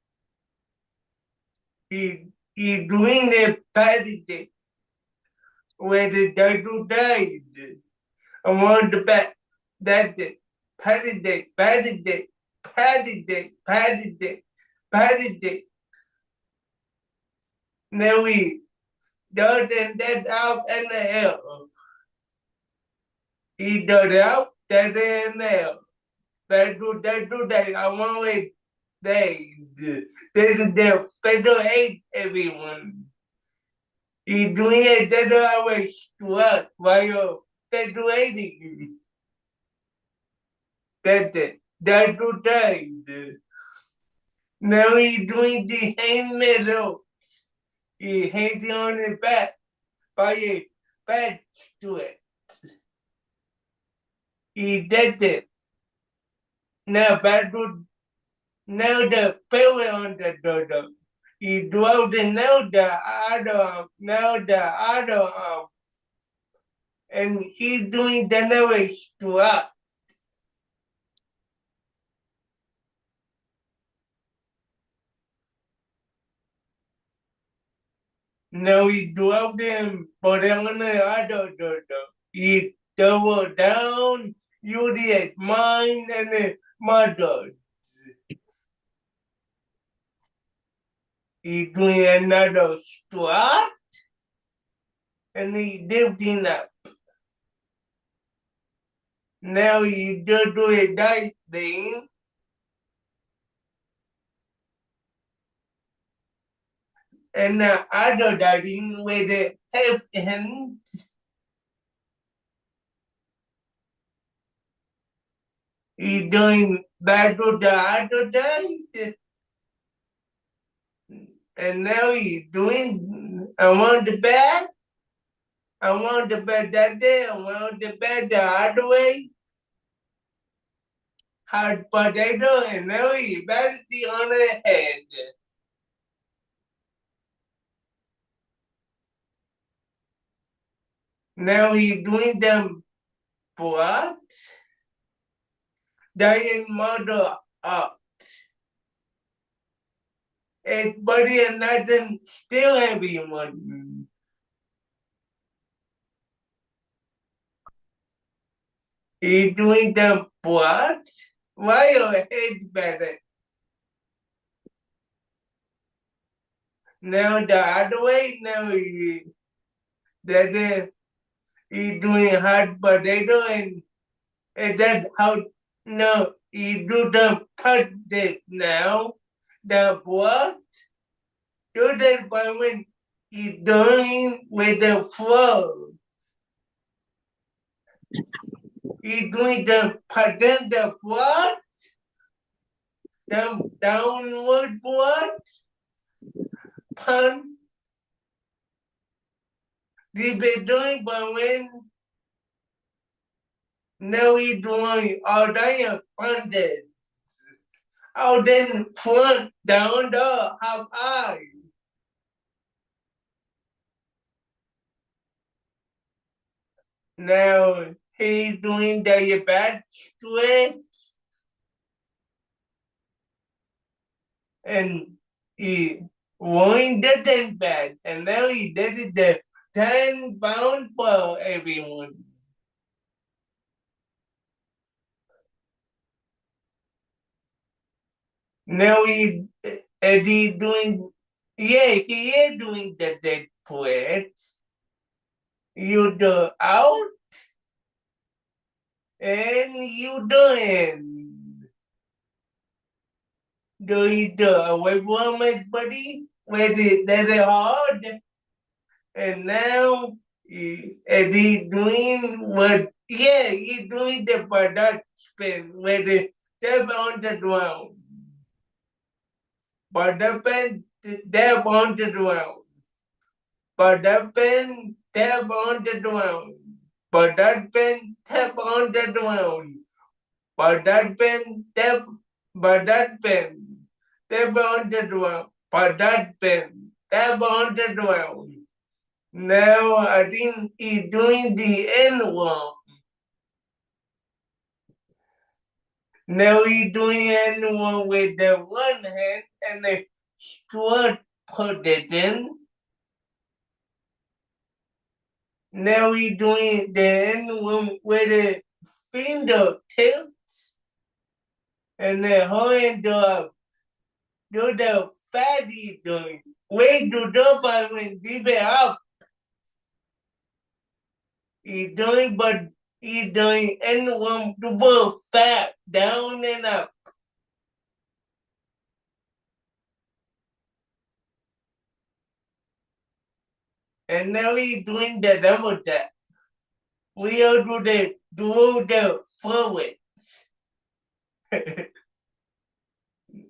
He doing the party with the that to that. I want the bet. That's it. Patty day, patty day, patty day, patty day, patty day. Now we done that out in the air. He done out that in there. That do that. I want it. They don't hate everyone. He doing it. They don't always what? Why you? They do hating. That do that. Now he doing the hand middle. He hands on his back by his back to it. He did it. Now the pillar on the door. He drove the other arm. And he's doing the never strut. Now he drove them, but on the other door. He doubled down, you did mine and mother. He doing another strut, and he lifting up. Now he just do a nice thing. and advertising with the help hands. He doing battle the advertise, and now he doing. I want the bat. I want the bat that day. I want the bat the other way. Hot potato, and now he batted the on the head. Now he doing them what? Dying mother up. Everybody and nothing still everyone. He doing them what? Why your head better? Now the other way, now he doing hot potato and that how no he do the put it now. The what? Do that by when he doing with the flow. He doing the pattern the what? The downward what? Pun. He been doing by when now he doing all day funded. Oh, then front down the half high. Now he doing the back straight and he won the 10 bad and now he did the 10 pound for everyone. Now he doing he is doing the dead poet. You do out and you doing. Do you do away from it, buddy? Where that's hard. And now he doing what? Yeah, he doing the product spin where they step on the ground. But the pen step on the ground. But the pen step on the ground. But that pen step on the ground. But that pen step. But that pen step on the ground. But that pen step on the ground. Now I think he's doing the N one. Now he's doing N one with the one hand and the short position. Now he's doing the N one with the fingertips and the hand up. Do the fatty doing. Wait to the by when give it up. He's doing, but he's doing N1 to both fat down and up. And now he's doing the double tap. We all do the forward.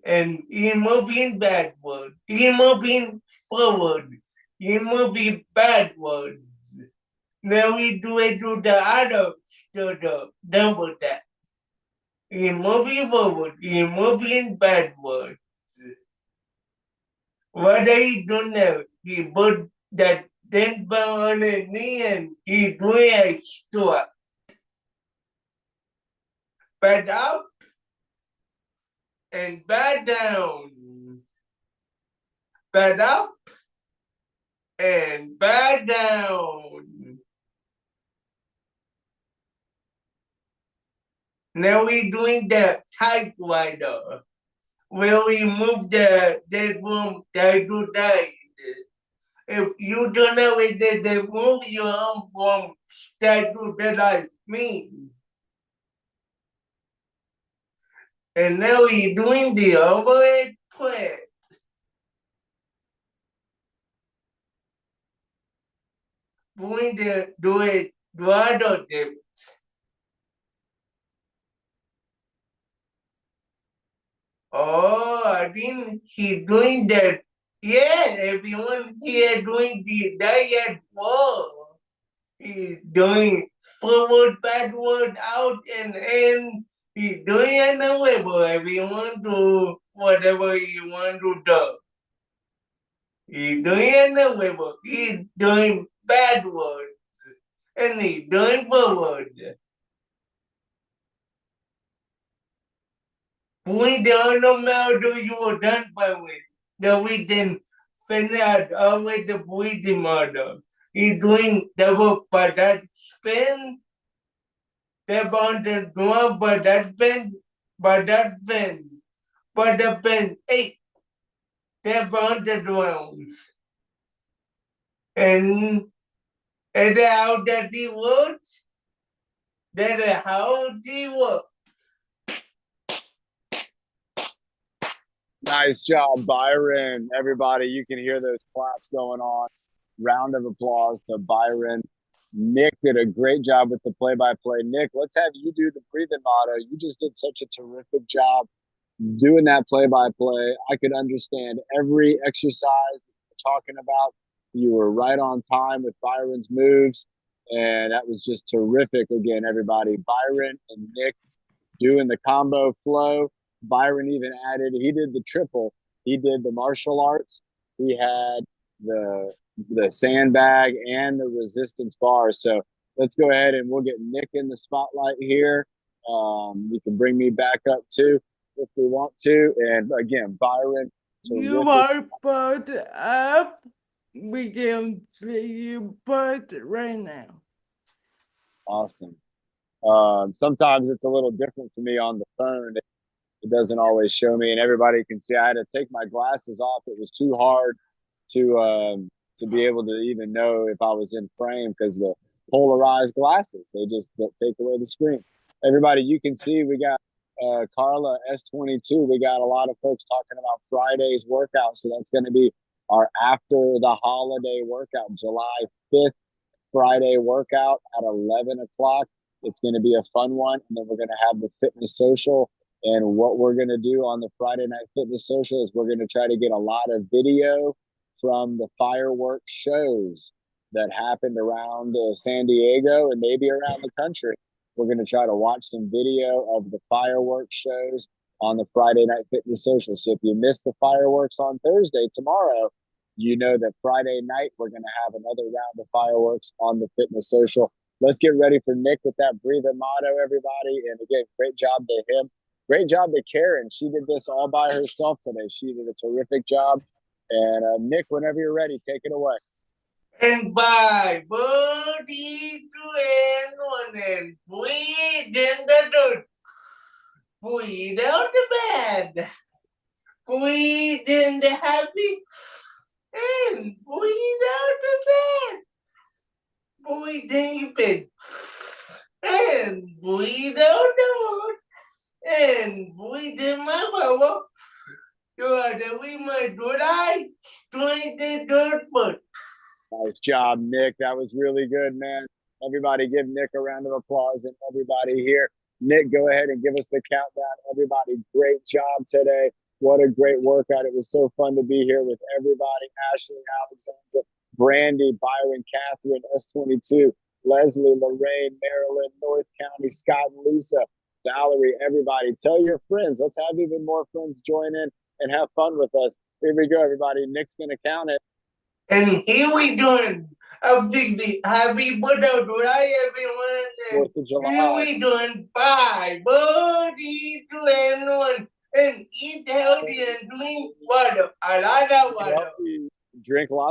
And he's moving backward. He's moving forward. He's moving backward. Now we do it to the other, to the double tap. He's moving forward. He's moving backward. What are you doing now? He put that 10 pound on his knee and he doing a squat. Back up and back down. Back up and back down. Now we doing the typewriter. Where we move the room that do that. If you don't know it, they move your arm from that do that like me. And now you're doing the overhead press. doing do it, Eduardo. Oh, I think he's doing that. Yeah, everyone here doing the diet. Whoa. He's doing forward, backward, out, and in. He's doing it anyway, but everyone do whatever you want to do. He's doing it anyway, but he's doing backward and he's doing forward. We don't know how to you were done by way. The we then finish out with the breathing model. He's doing double but that spin. Step on the drum, but that bend, but that bend, but the bend. Hey, step on the drum. And how that he works, that is how he works. Nice job, Byron. Everybody, you can hear those claps going on. Round of applause to Byron. Nick did a great job with the play-by-play. Nick, let's have you do the breathing motto. You just did such a terrific job doing that play-by-play. I could understand every exercise you're talking about. You were right on time with Byron's moves, and that was just terrific. Again, everybody, Byron and Nick doing the combo flow. Byron even added, he did the triple. He did the martial arts. He had the sandbag and the resistance bar. So let's go ahead and we'll get Nick in the spotlight here. You can bring me back up too if we want to. And again, Byron, You are both up. We can see you both right now. Awesome. Sometimes it's a little different for me on the phone. It doesn't always show me, and everybody can see. I had to take my glasses off. It was too hard to be able to even know if I was in frame because the polarized glasses, they just take away the screen. Everybody, you can see we got Carla S22. We got a lot of folks talking about Friday's workout, so that's going to be our after the holiday workout, July 5th Friday workout at 11 o'clock. It's going to be a fun one, and then we're going to have the fitness social. And what we're going to do on the Friday Night Fitness Social is we're going to try to get a lot of video from the fireworks shows that happened around San Diego and maybe around the country. We're going to try to watch some video of the fireworks shows on the Friday Night Fitness Social. So if you missed the fireworks on Thursday, tomorrow, you know that Friday night we're going to have another round of fireworks on the Fitness Social. Let's get ready for Nick with that breathing motto, everybody. And again, great job to him. Great job to Karen. She did this all by herself today. She did a terrific job. And Nick, whenever you're ready, take it away. And by body to anyone and breathe in the dirt. Breathe out the bad. Breathe in the happy. And breathe out the bad. Breathe in your bed. And breathe out the wood. And breathe in my power. You are the way my good eye. Doing the dirt foot. Nice job, Nick. That was really good, man. Everybody give Nick a round of applause and everybody here. Nick, go ahead and give us the countdown. Everybody, great job today. What a great workout. It was so fun to be here with everybody. Ashley, Alexandra, Brandy, Byron, Catherine, S22, Leslie, Lorraine, Marilyn, North County, Scott, and Lisa, Valerie, everybody. Tell your friends. Let's have even more friends join in and have fun with us. Here we go, everybody. Nick's going to count it. And here we doing a big happy birthday to everyone. 4th of July. Here we doing 5 birthday to anyone. And eat healthy and drink water. A lot of water. Drink lots